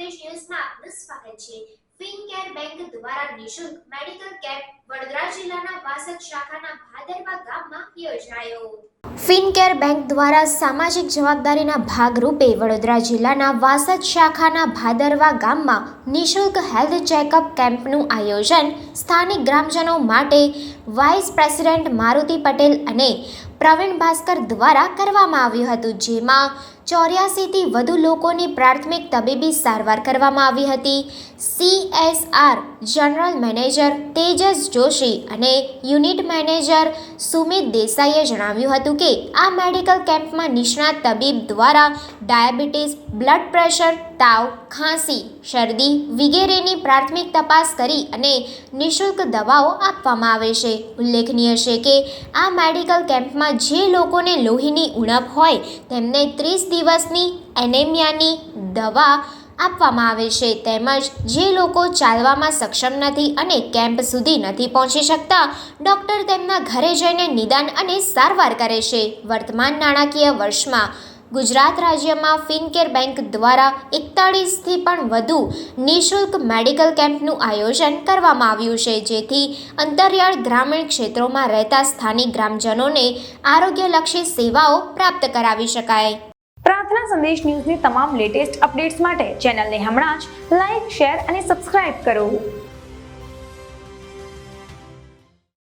સંદેશ ન્યૂઝમાં આપનું સ્વાગત છે। ફિનકેર બેંક દ્વારા નિઃશુલ્ક મેડિકલ કેમ્પ વડોદરા જિલ્લાના વાસદ શાખાના ભાદરવા ગામમાં યોજાયો। ફિનકેર બેંક દ્વારા સામાજિક જવાબદારીના ભાગરૂપે વડોદરા જિલ્લાના વાસદ શાખાના ભાદરવા ગામમાં નિઃશુલ્ક હેલ્થ ચેકઅપ કેમ્પનું આયોજન સ્થાનિક ગ્રામજનો માટે વાઇસ પ્રેસિડેન્ટ મારુતિ પટેલ અને પ્રવીણ ભાસ્કર દ્વારા કરવામાં આવ્યું હતું, જેમાં 84 થી વધુ લોકોની પ્રાથમિક તબીબી સારવાર કરવામાં આવી હતી। CSR general manager Tejas Joshi અને યુનિટ મેનેજર સુમિત દેસાઈએ જણાવ્યું હતું કે આ મેડિકલ કેમ્પમાં નિષ્ણાત તબીબ દ્વારા ડાયાબિટીસ, બ્લડ પ્રેશર, તાવ, ખાંસી, શરદી વગેરેની પ્રાથમિક તપાસ કરી અને નિઃશુલ્ક દવાઓ આપવામાં આવે છે। ઉલ્લેખનીય છે કે આ મેડિકલ કેમ્પમાં જે લોકોને લોહીની ઉણપ હોય તેમને 30 દિવસની એનેમિયાની દવા આપવામાં આવે છે, તેમજ જે લોકો ચાલવામાં સક્ષમ નથી અને કેમ્પ સુધી નથી પહોંચી શકતા, ડૉક્ટર તેમના ઘરે જઈને નિદાન અને સારવાર કરે છે। વર્તમાન નાણાકીય વર્ષમાં ગુજરાત રાજ્યમાં ફિનકેર બેંક દ્વારા 41 થી પણ વધુ નિઃશુલ્ક મેડિકલ કેમ્પનું આયોજન કરવામાં આવ્યું છે, જેથી અંતરિયાળ ગ્રામીણ ક્ષેત્રોમાં રહેતા સ્થાનિક ગ્રામજનોને આરોગ્યલક્ષી સેવાઓ પ્રાપ્ત કરાવી શકાય। પ્રાર્થના સંદેશ ન્યૂઝની તમામ લેટેસ્ટ અપડેટ્સ માટે ચેનલને હમણાં જ લાઇક, શેર અને સબસ્ક્રાઇબ કરો।